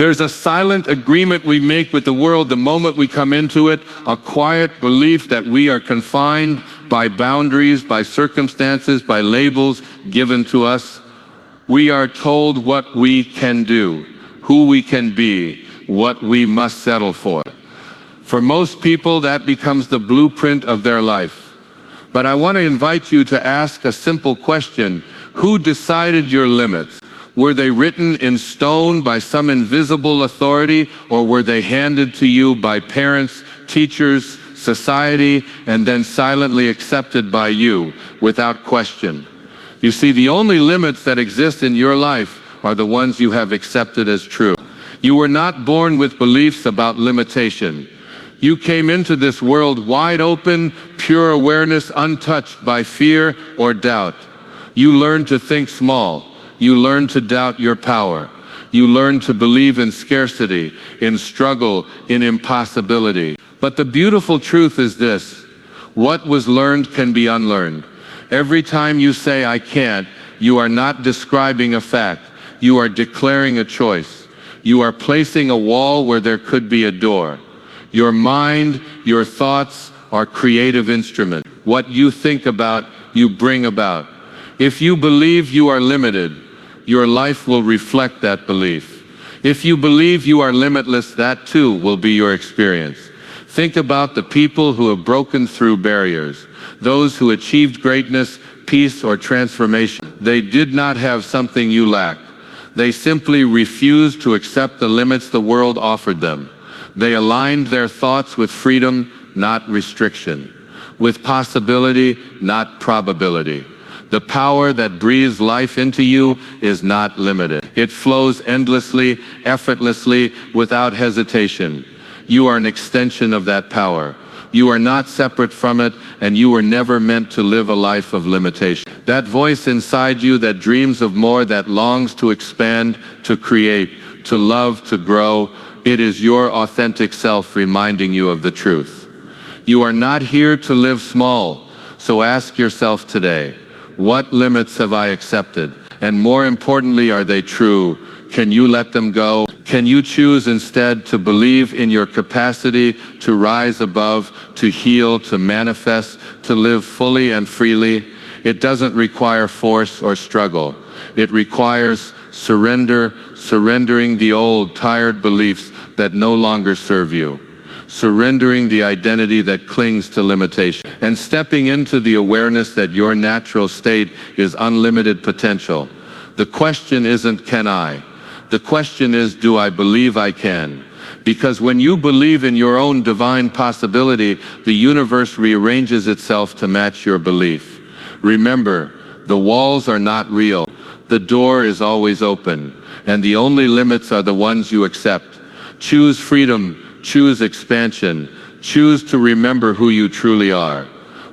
There's a silent agreement we make with the world the moment we come into it, a quiet belief that we are confined by boundaries, by circumstances, by labels given to us. We are told what we can do, who we can be, what we must settle for. For most people, that becomes the blueprint of their life. But I want to invite you to ask a simple question. Who decided your limits? Were they written in stone by some invisible authority, or were they handed to you by parents, teachers, society, and then silently accepted by you without question? You see, the only limits that exist in your life are the ones you have accepted as true. You were not born with beliefs about limitation. You came into this world wide open, pure awareness, untouched by fear or doubt. You learned to think small. You learn to doubt your power. You learn to believe in scarcity, in struggle, in impossibility. But the beautiful truth is this: what was learned can be unlearned. Every time you say, "I can't," you are not describing a fact. You are declaring a choice. You are placing a wall where there could be a door. Your mind, your thoughts are creative instruments. What you think about, you bring about. If you believe you are limited, your life will reflect that belief. If you believe you are limitless, that too will be your experience. Think about the people who have broken through barriers, those who achieved greatness, peace, or transformation. They did not have something you lack. They simply refused to accept the limits the world offered them. They aligned their thoughts with freedom, not restriction, with possibility, not probability. The power that breathes life into you is not limited. It flows endlessly, effortlessly, without hesitation. You are an extension of that power. You are not separate from it, and you were never meant to live a life of limitation. That voice inside you that dreams of more, that longs to expand, to create, to love, to grow, it is your authentic self reminding you of the truth. You are not here to live small, so ask yourself today, what limits have I accepted? And more importantly, are they true? Can you let them go? Can you choose instead to believe in your capacity to rise above, to heal, to manifest, to live fully and freely? It doesn't require force or struggle. It requires surrender, surrendering the old, tired beliefs that no longer serve you. Surrendering the identity that clings to limitation, and stepping into the awareness that your natural state is unlimited potential. The question isn't, can I? The question is, do I believe I can? Because when you believe in your own divine possibility, the universe rearranges itself to match your belief. Remember, the walls are not real. The door is always open, and the only limits are the ones you accept. Choose freedom. Choose expansion. Choose to remember who you truly are.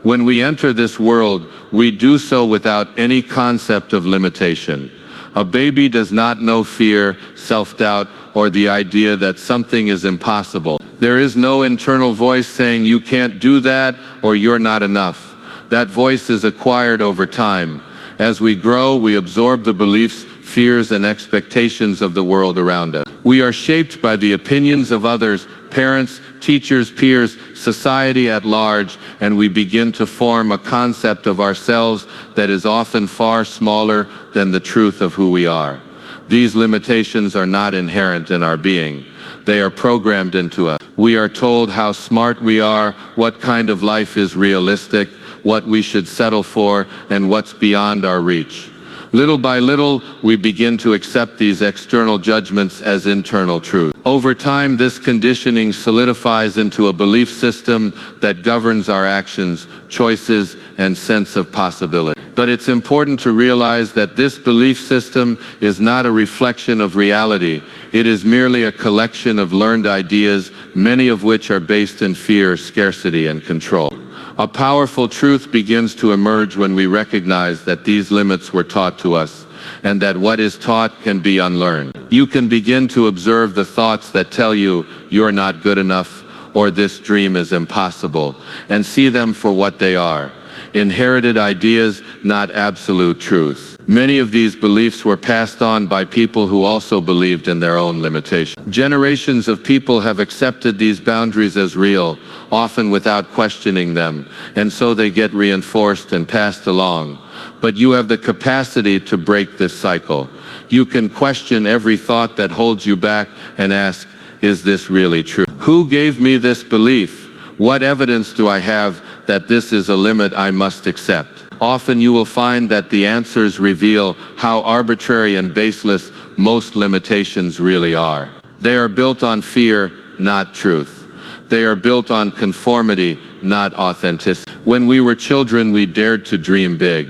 When we enter this world, we do so without any concept of limitation. A baby does not know fear, self-doubt, or the idea that something is impossible. There is no internal voice saying you can't do that or you're not enough. That voice is acquired over time. As we grow, we absorb the beliefs, fears, and expectations of the world around us. We are shaped by the opinions of others, parents, teachers, peers, society at large, and we begin to form a concept of ourselves that is often far smaller than the truth of who we are. These limitations are not inherent in our being. They are programmed into us. We are told how smart we are, what kind of life is realistic, what we should settle for, and what's beyond our reach. Little by little, we begin to accept these external judgments as internal truth. Over time, this conditioning solidifies into a belief system that governs our actions, choices, and sense of possibility. But it's important to realize that this belief system is not a reflection of reality. It is merely a collection of learned ideas, many of which are based in fear, scarcity, and control. A powerful truth begins to emerge when we recognize that these limits were taught to us, and that what is taught can be unlearned. You can begin to observe the thoughts that tell you you're not good enough, or this dream is impossible, and see them for what they are: inherited ideas, not absolute truths. Many of these beliefs were passed on by people who also believed in their own limitations. Generations of people have accepted these boundaries as real, often without questioning them, and so they get reinforced and passed along. But you have the capacity to break this cycle. You can question every thought that holds you back and ask, is this really true? Who gave me this belief? What evidence do I have that this is a limit I must accept? Often you will find that the answers reveal how arbitrary and baseless most limitations really are. They are built on fear, not truth. They are built on conformity, not authenticity. When we were children, we dared to dream big.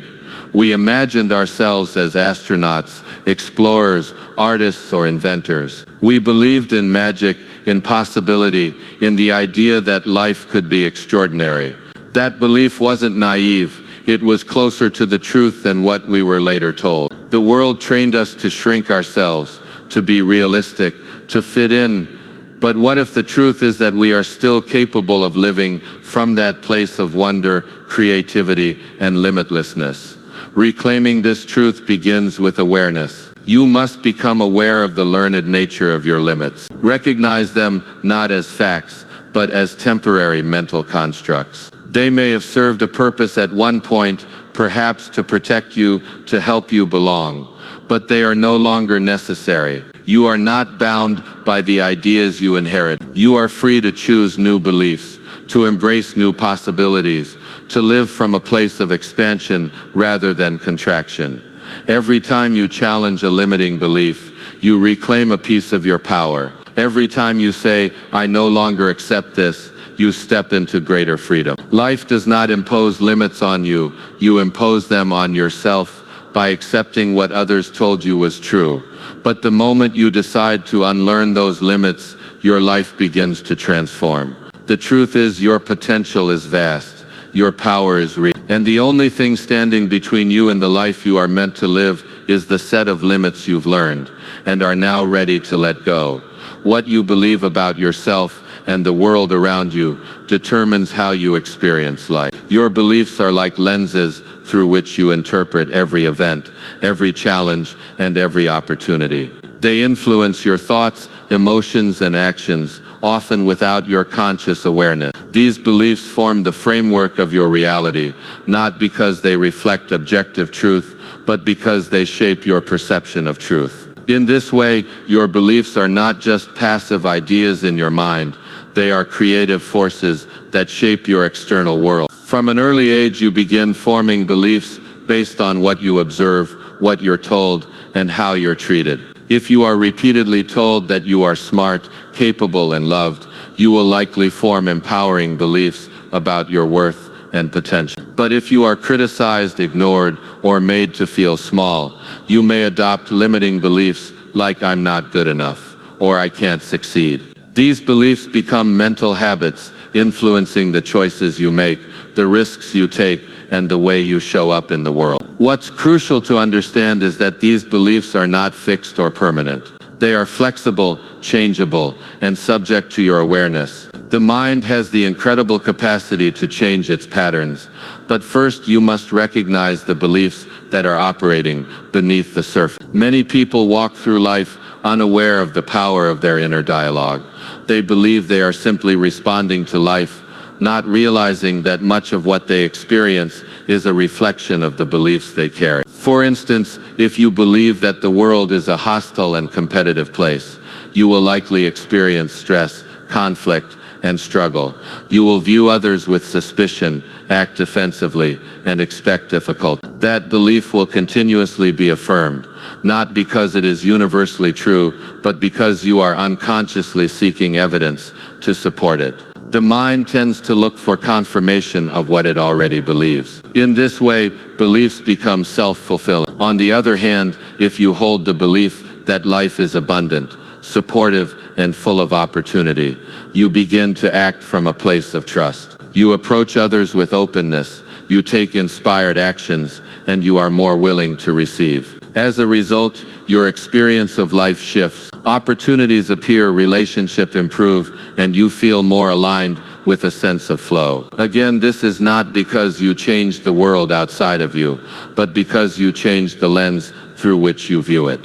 We imagined ourselves as astronauts, explorers, artists, or inventors. We believed in magic, in possibility, in the idea that life could be extraordinary. That belief wasn't naive. It was closer to the truth than what we were later told. The world trained us to shrink ourselves, to be realistic, to fit in. But what if the truth is that we are still capable of living from that place of wonder, creativity, and limitlessness? Reclaiming this truth begins with awareness. You must become aware of the learned nature of your limits. Recognize them not as facts, but as temporary mental constructs. They may have served a purpose at one point, perhaps to protect you, to help you belong, but they are no longer necessary. You are not bound by the ideas you inherit. You are free to choose new beliefs, to embrace new possibilities, to live from a place of expansion rather than contraction. Every time you challenge a limiting belief, you reclaim a piece of your power. Every time you say, I no longer accept this, you step into greater freedom. Life does not impose limits on you. You impose them on yourself by accepting what others told you was true. But the moment you decide to unlearn those limits, your life begins to transform. The truth is, your potential is vast. Your power is real. And the only thing standing between you and the life you are meant to live is the set of limits you've learned and are now ready to let go. What you believe about yourself and the world around you determines how you experience life. Your beliefs are like lenses through which you interpret every event, every challenge, and every opportunity. They influence your thoughts, emotions, and actions, often without your conscious awareness. These beliefs form the framework of your reality, not because they reflect objective truth, but because they shape your perception of truth. In this way, your beliefs are not just passive ideas in your mind. They are creative forces that shape your external world. From an early age, you begin forming beliefs based on what you observe, what you're told, and how you're treated. If you are repeatedly told that you are smart, capable, and loved, you will likely form empowering beliefs about your worth and potential. But if you are criticized, ignored, or made to feel small, you may adopt limiting beliefs like I'm not good enough, or I can't succeed. These beliefs become mental habits, influencing the choices you make, the risks you take, and the way you show up in the world. What's crucial to understand is that these beliefs are not fixed or permanent. They are flexible, changeable, and subject to your awareness. The mind has the incredible capacity to change its patterns, but first you must recognize the beliefs that are operating beneath the surface. Many people walk through life unaware of the power of their inner dialogue. They believe they are simply responding to life, not realizing that much of what they experience is a reflection of the beliefs they carry. For instance, if you believe that the world is a hostile and competitive place, you will likely experience stress, conflict, and struggle. You will view others with suspicion, act defensively, and expect difficulty. That belief will continuously be affirmed, not because it is universally true, but because you are unconsciously seeking evidence to support it. The mind tends to look for confirmation of what it already believes. In this way, beliefs become self-fulfilling. On the other hand, if you hold the belief that life is abundant, supportive, and full of opportunity, you begin to act from a place of trust. You approach others with openness, you take inspired actions, and you are more willing to receive. As a result, your experience of life shifts. Opportunities appear, relationships improve, and you feel more aligned with a sense of flow. Again, this is not because you changed the world outside of you, but because you changed the lens through which you view it.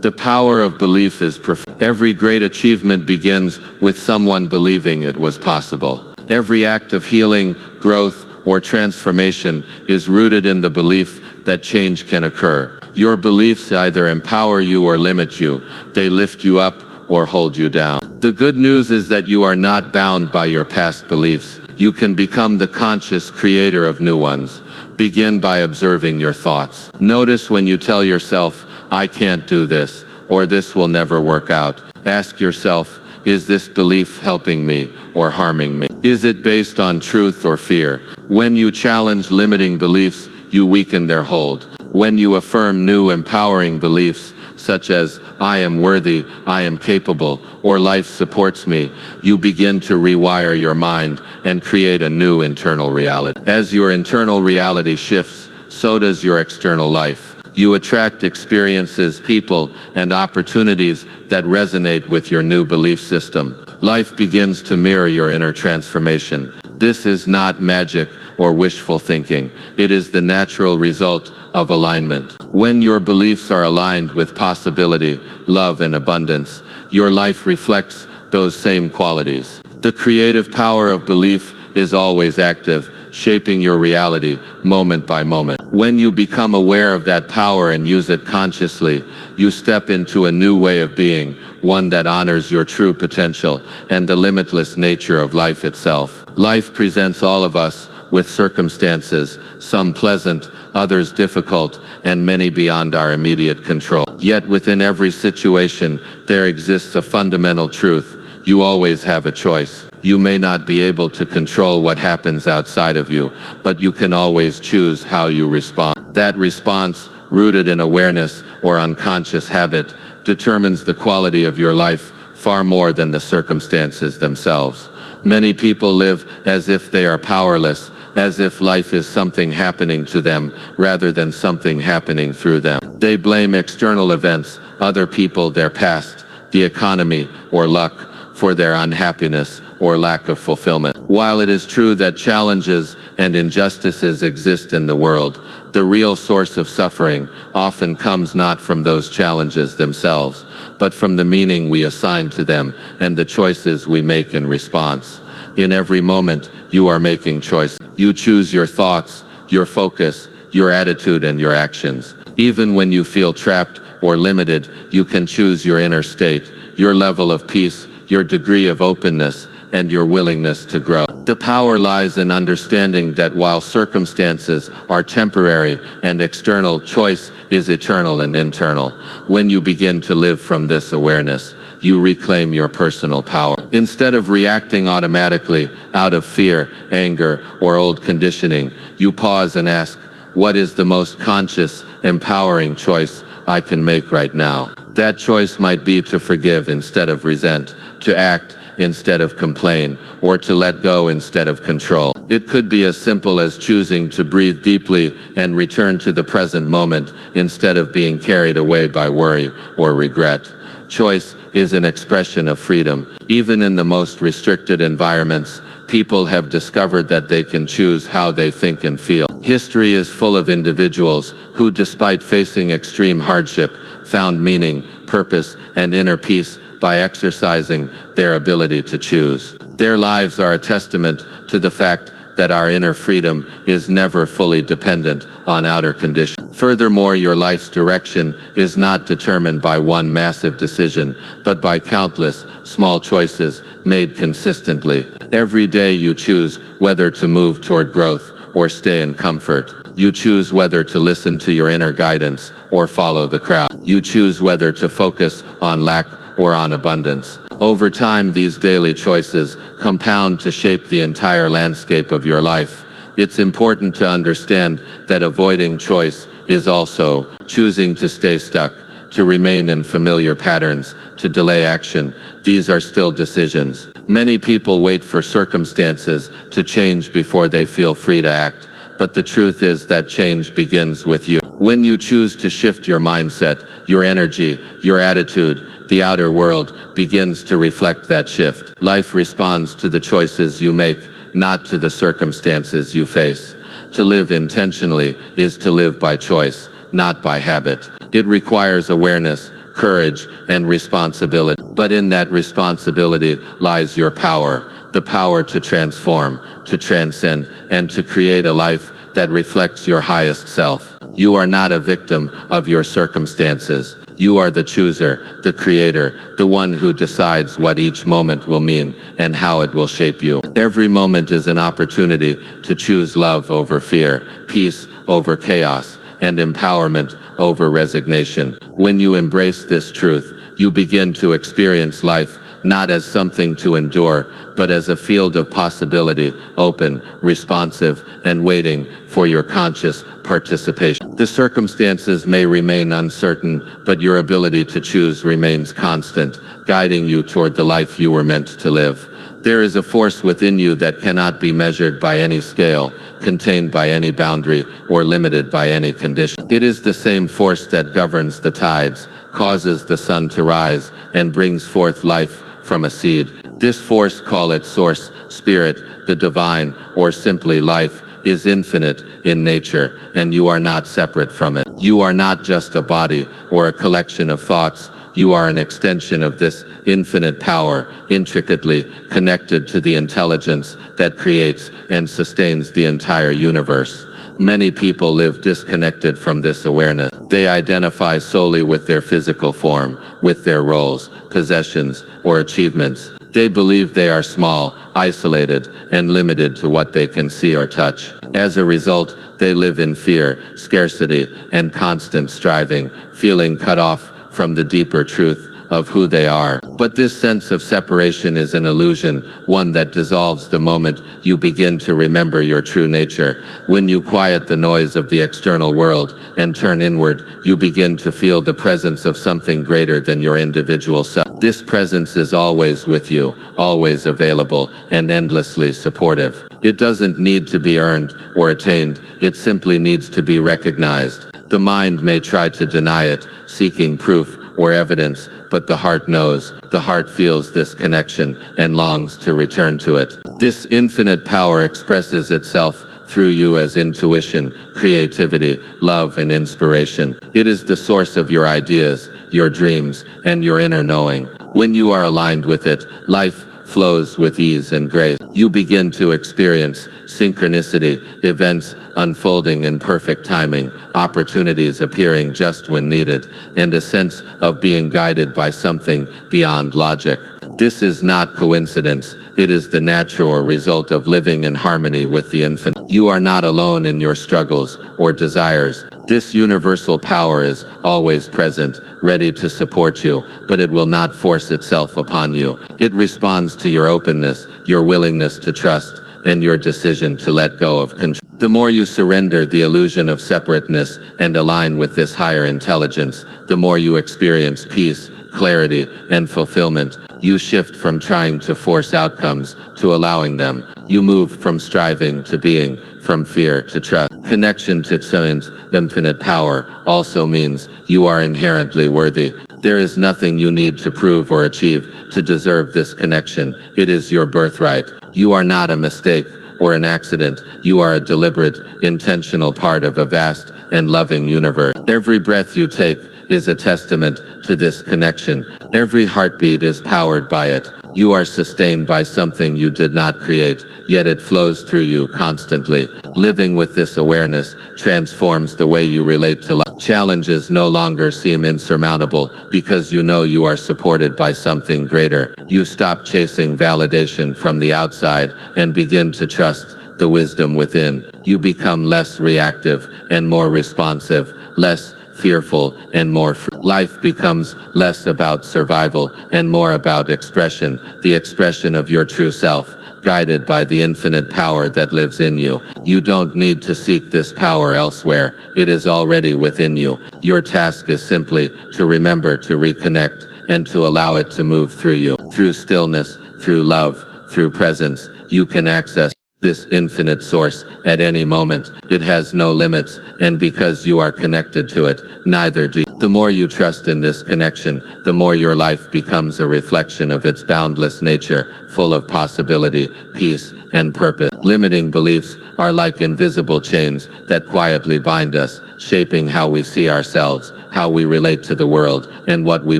The power of belief is profound. Every great achievement begins with someone believing it was possible. Every act of healing, growth, or transformation is rooted in the belief that change can occur. Your beliefs either empower you or limit you. They lift you up or hold you down. The good news is that you are not bound by your past beliefs. You can become the conscious creator of new ones. Begin by observing your thoughts. Notice when you tell yourself, "I can't do this," or "this will never work out." Ask yourself, is this belief helping me or harming me? Is it based on truth or fear? When you challenge limiting beliefs, you weaken their hold. When you affirm new empowering beliefs, such as "I am worthy," "I am capable," or "life supports me," you begin to rewire your mind and create a new internal reality. As your internal reality shifts, so does your external life. You attract experiences, people, and opportunities that resonate with your new belief system. Life begins to mirror your inner transformation. This is not magic or wishful thinking. It is the natural result of alignment. When your beliefs are aligned with possibility, love, and abundance, your life reflects those same qualities. The creative power of belief is always active, shaping your reality moment by moment. When you become aware of that power and use it consciously, you step into a new way of being, one that honors your true potential and the limitless nature of life itself. Life presents all of us with circumstances, some pleasant, others difficult, and many beyond our immediate control. Yet within every situation, there exists a fundamental truth. You always have a choice. You may not be able to control what happens outside of you, but you can always choose how you respond. That response, rooted in awareness or unconscious habit, determines the quality of your life far more than the circumstances themselves. Many people live as if they are powerless, as if life is something happening to them rather than something happening through them. They blame external events, other people, their past, the economy, or luck for their unhappiness or lack of fulfillment. While it is true that challenges and injustices exist in the world, the real source of suffering often comes not from those challenges themselves, but from the meaning we assign to them and the choices we make in response. In every moment, you are making choices. You choose your thoughts, your focus, your attitude, and your actions. Even when you feel trapped or limited, you can choose your inner state, your level of peace, your degree of openness, and your willingness to grow. The power lies in understanding that while circumstances are temporary and external, choice is eternal and internal. When you begin to live from this awareness, you reclaim your personal power. Instead of reacting automatically out of fear, anger, or old conditioning, you pause and ask, what is the most conscious, empowering choice I can make right now? That choice might be to forgive instead of resent, to act instead of complain, or to let go instead of control. It could be as simple as choosing to breathe deeply and return to the present moment instead of being carried away by worry or regret. Choice is an expression of freedom. Even in the most restricted environments, people have discovered that they can choose how they think and feel. History is full of individuals who, despite facing extreme hardship, found meaning, purpose, and inner peace by exercising their ability to choose. Their lives are a testament to the fact that our inner freedom is never fully dependent on outer conditions. Furthermore, your life's direction is not determined by one massive decision, but by countless small choices made consistently. Every day you choose whether to move toward growth or stay in comfort. You choose whether to listen to your inner guidance or follow the crowd. You choose whether to focus on lack or on abundance. Over time, these daily choices compound to shape the entire landscape of your life. It's important to understand that avoiding choice is also choosing to stay stuck, to remain in familiar patterns, to delay action. These are still decisions. Many people wait for circumstances to change before they feel free to act, but the truth is that change begins with you. When you choose to shift your mindset, your energy, your attitude, the outer world begins to reflect that shift. Life responds to the choices you make, not to the circumstances you face. To live intentionally is to live by choice, not by habit. It requires awareness, courage, and responsibility. But in that responsibility lies your power, the power to transform, to transcend, and to create a life that reflects your highest self. You are not a victim of your circumstances. You are the chooser, the creator, the one who decides what each moment will mean and how it will shape you. Every moment is an opportunity to choose love over fear, peace over chaos, and empowerment over resignation. When you embrace this truth, you begin to experience life not as something to endure, but as a field of possibility, open, responsive, and waiting for your conscious participation. The circumstances may remain uncertain, but your ability to choose remains constant, guiding you toward the life you were meant to live. There is a force within you that cannot be measured by any scale, contained by any boundary, or limited by any condition. It is the same force that governs the tides, causes the sun to rise, and brings forth life from a seed. This force, call it source, spirit, the divine, or simply life, is infinite in nature, and you are not separate from it. You are not just a body or a collection of thoughts. You are an extension of this infinite power, intricately connected to the intelligence that creates and sustains the entire universe. Many people live disconnected from this awareness. They identify solely with their physical form, with their roles, possessions, or achievements. They believe they are small, isolated, and limited to what they can see or touch. As a result, they live in fear, scarcity, and constant striving, feeling cut off from the deeper truth of who they are. But this sense of separation is an illusion, one that dissolves the moment you begin to remember your true nature. When you quiet the noise of the external world and turn inward, you begin to feel the presence of something greater than your individual self. This presence is always with you, always available, and endlessly supportive. It doesn't need to be earned or attained, it simply needs to be recognized. The mind may try to deny it, seeking proof or evidence, but the heart knows, the heart feels this connection and longs to return to it. This infinite power expresses itself through you as intuition, creativity, love, and inspiration. It is the source of your ideas, your dreams, and your inner knowing. When you are aligned with it, life flows with ease and grace. You begin to experience synchronicity, events unfolding in perfect timing, opportunities appearing just when needed, and a sense of being guided by something beyond logic. This is not coincidence. It is the natural result of living in harmony with the infinite. You are not alone in your struggles or desires. This universal power is always present, ready to support you, but it will not force itself upon you. It responds to your openness, your willingness to trust, and your decision to let go of control. The more you surrender the illusion of separateness and align with this higher intelligence, the more you experience peace, clarity, and fulfillment. You shift from trying to force outcomes to allowing them. You move from striving to being, from fear to trust. Connection to Tsoin's infinite power also means you are inherently worthy. There is nothing you need to prove or achieve to deserve this connection. It is your birthright. You are not a mistake or an accident. You are a deliberate, intentional part of a vast and loving universe. Every breath you take is a testament to this connection. Every heartbeat is powered by it. You are sustained by something you did not create, yet it flows through you constantly. Living with this awareness transforms the way you relate to life. Challenges no longer seem insurmountable because you know you are supported by something greater. You stop chasing validation from the outside and begin to trust the wisdom within. You become less reactive and more responsive, less fearful and more free. Life becomes less about survival and more about expression, the expression of your true self, guided by the infinite power that lives in you. You don't need to seek this power elsewhere. It is already within you. Your task is simply to remember to reconnect and to allow it to move through you. Through stillness, through love, through presence, you can access this infinite source at any moment. It has no limits, and because you are connected to it, neither do you. The more you trust in this connection, the more your life becomes a reflection of its boundless nature, full of possibility, peace, and purpose. Limiting beliefs are like invisible chains that quietly bind us, shaping how we see ourselves, how we relate to the world, and what we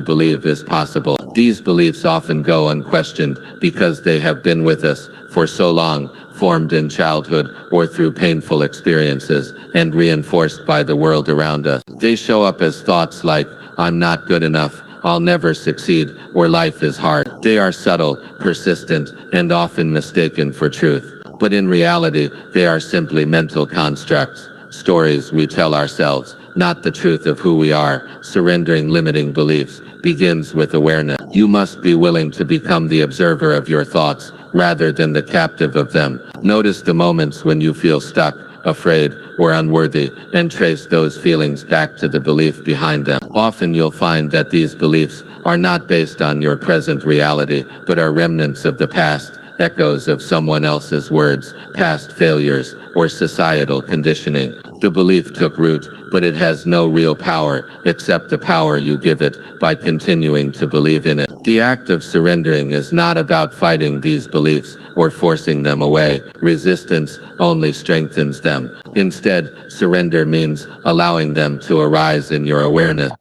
believe is possible. These beliefs often go unquestioned because they have been with us for so long, formed in childhood or through painful experiences, and reinforced by the world around us. They show up as thoughts like, "I'm not good enough," "I'll never succeed," or "life is hard." They are subtle, persistent, and often mistaken for truth. But in reality, they are simply mental constructs, stories we tell ourselves, not the truth of who we are. Surrendering limiting beliefs begins with awareness. You must be willing to become the observer of your thoughts, rather than the captive of them. Notice the moments when you feel stuck, afraid, or unworthy, and trace those feelings back to the belief behind them. Often you'll find that these beliefs are not based on your present reality, but are remnants of the past, echoes of someone else's words, past failures, or societal conditioning. The belief took root, but it has no real power, except the power you give it by continuing to believe in it. The act of surrendering is not about fighting these beliefs or forcing them away. Resistance only strengthens them. Instead, surrender means allowing them to arise in your awareness,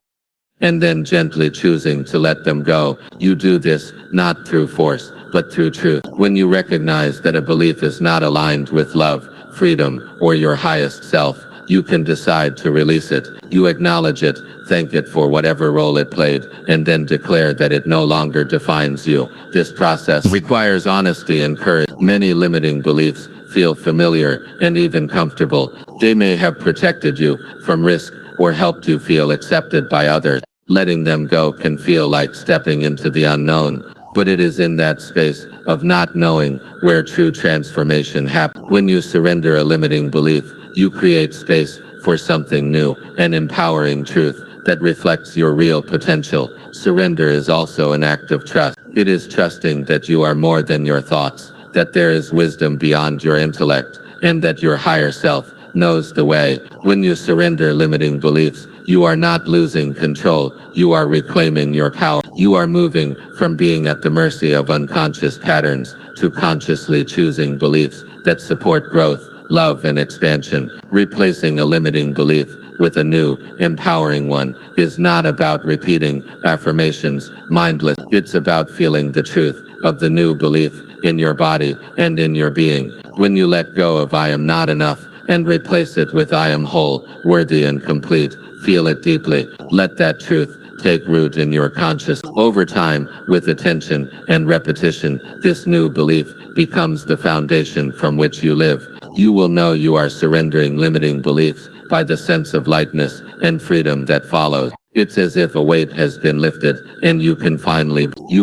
and then gently choosing to let them go. You do this not through force, but through truth. When you recognize that a belief is not aligned with love, freedom, or your highest self, you can decide to release it. You acknowledge it, thank it for whatever role it played, and then declare that it no longer defines you. This process requires honesty and courage. Many limiting beliefs feel familiar and even comfortable. They may have protected you from risk or helped you feel accepted by others. Letting them go can feel like stepping into the unknown, but it is in that space of not knowing where true transformation happens. When you surrender a limiting belief, you create space for something new, an empowering truth that reflects your real potential. Surrender is also an act of trust. It is trusting that you are more than your thoughts, that there is wisdom beyond your intellect, and that your higher self knows the way. When you surrender limiting beliefs, you are not losing control, you are reclaiming your power. You are moving from being at the mercy of unconscious patterns to consciously choosing beliefs that support growth, love, and expansion. Replacing a limiting belief with a new, empowering one is not about repeating affirmations mindlessly. It's about feeling the truth of the new belief in your body and in your being. When you let go of "I am not enough" and replace it with "I am whole, worthy, and complete," feel it deeply. Let that truth take root in your consciousness. Over time, with attention and repetition, this new belief becomes the foundation from which you live. You will know you are surrendering limiting beliefs by the sense of lightness and freedom that follows. It's as if a weight has been lifted, and you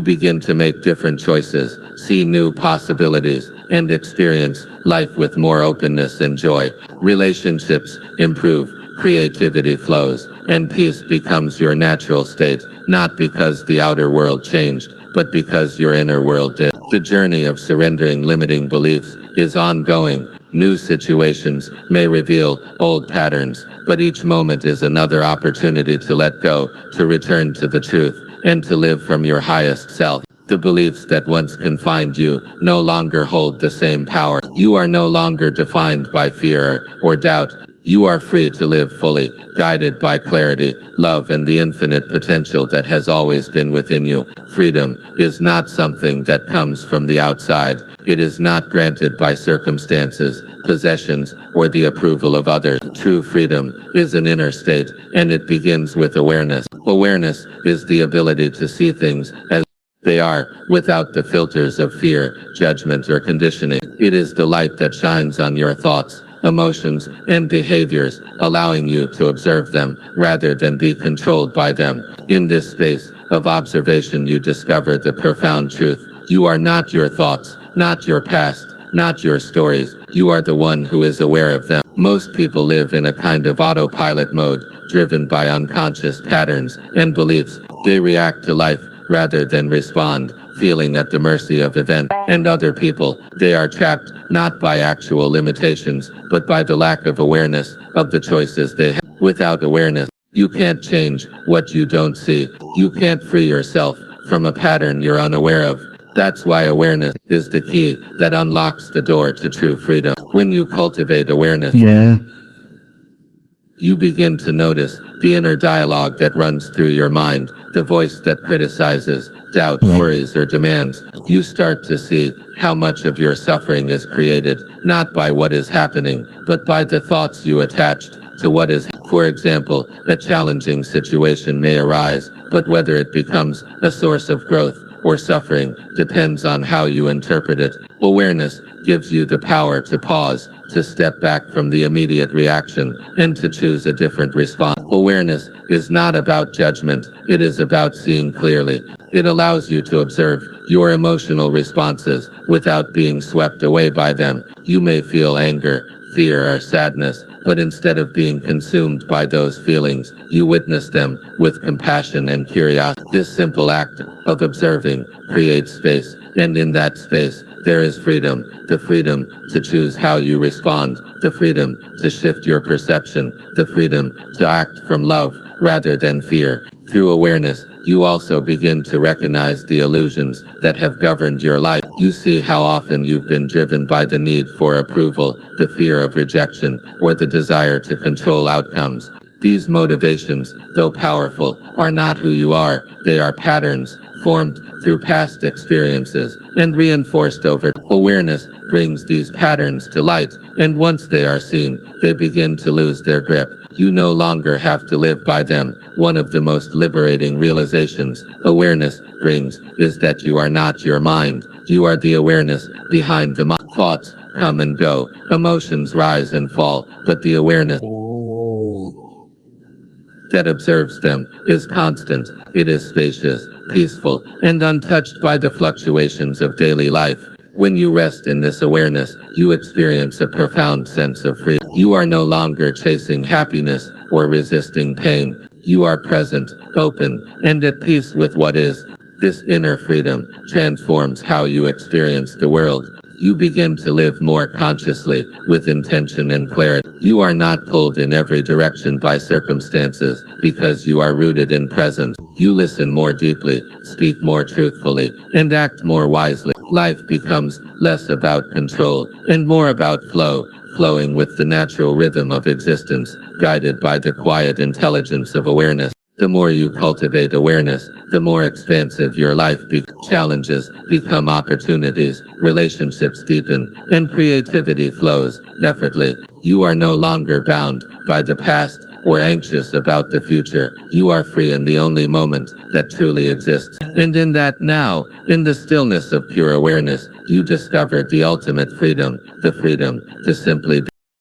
begin to make different choices, see new possibilities, and experience life with more openness and joy. Relationships improve, creativity flows, and peace becomes your natural state, not because the outer world changed, but because your inner world did. The journey of surrendering limiting beliefs is ongoing. New situations may reveal old patterns, but each moment is another opportunity to let go, to return to the truth, and to live from your highest self. The beliefs that once confined you no longer hold the same power. You are no longer defined by fear or doubt. You are free to live fully, guided by clarity, love, and the infinite potential that has always been within you. Freedom is not something that comes from the outside. It is not granted by circumstances, possessions, or the approval of others. True freedom is an inner state, and it begins with awareness. Awareness is the ability to see things as they are, without the filters of fear, judgment, or conditioning. It is the light that shines on your thoughts, emotions, and behaviors, allowing you to observe them rather than be controlled by them. In this space of observation, you discover the profound truth. You are not your thoughts, not your past, not your stories. You are the one who is aware of them. Most people live in a kind of autopilot mode, driven by unconscious patterns and beliefs. They react to life rather than respond, feeling at the mercy of events and other people. They are trapped not by actual limitations, but by the lack of awareness of the choices they have. Without awareness, You can't change what you don't see. You can't free yourself from a pattern you're unaware of. That's why awareness is the key that unlocks the door to true freedom. When you cultivate awareness, Yeah. you begin to notice the inner dialogue that runs through your mind, the voice that criticizes, doubts, Right. worries, or demands. You start to see how much of your suffering is created, not by what is happening, but by the thoughts you attached to what is. For example, a challenging situation may arise, but whether it becomes a source of growth or suffering depends on how you interpret it. Awareness gives you the power to pause, to step back from the immediate reaction, and to choose a different response. Awareness is not about judgment, it is about seeing clearly. It allows you to observe your emotional responses without being swept away by them. You may feel anger, fear, or sadness, but instead of being consumed by those feelings, you witness them with compassion and curiosity. This simple act of observing creates space, and in that space, there is freedom, the freedom to choose how you respond, the freedom to shift your perception, the freedom to act from love rather than fear. Through awareness, you also begin to recognize the illusions that have governed your life. You see how often you've been driven by the need for approval, the fear of rejection, or the desire to control outcomes. These motivations, though powerful, are not who you are. They are patterns formed through past experiences and reinforced over. Awareness brings these patterns to light, and once they are seen, they begin to lose their grip. You no longer have to live by them. One of the most liberating realizations awareness brings is that you are not your mind. You are the awareness behind the mind. Thoughts come and go, emotions rise and fall, but the awareness that observes them is constant. It is spacious, peaceful, and untouched by the fluctuations of daily life. When you rest in this awareness, you experience a profound sense of freedom. You are no longer chasing happiness or resisting pain. You are present, open, and at peace with what is. This inner freedom transforms how you experience the world. You begin to live more consciously, with intention and clarity. You are not pulled in every direction by circumstances, because you are rooted in presence. You listen more deeply, speak more truthfully, and act more wisely. Life becomes less about control, and more about flow, flowing with the natural rhythm of existence, guided by the quiet intelligence of awareness. The more you cultivate awareness, the more expansive your life becomes. Challenges become opportunities, relationships deepen, and creativity flows effortlessly. You are no longer bound by the past or anxious about the future. You are free in the only moment that truly exists. And in that now, in the stillness of pure awareness, you discover the ultimate freedom, the freedom to simply be.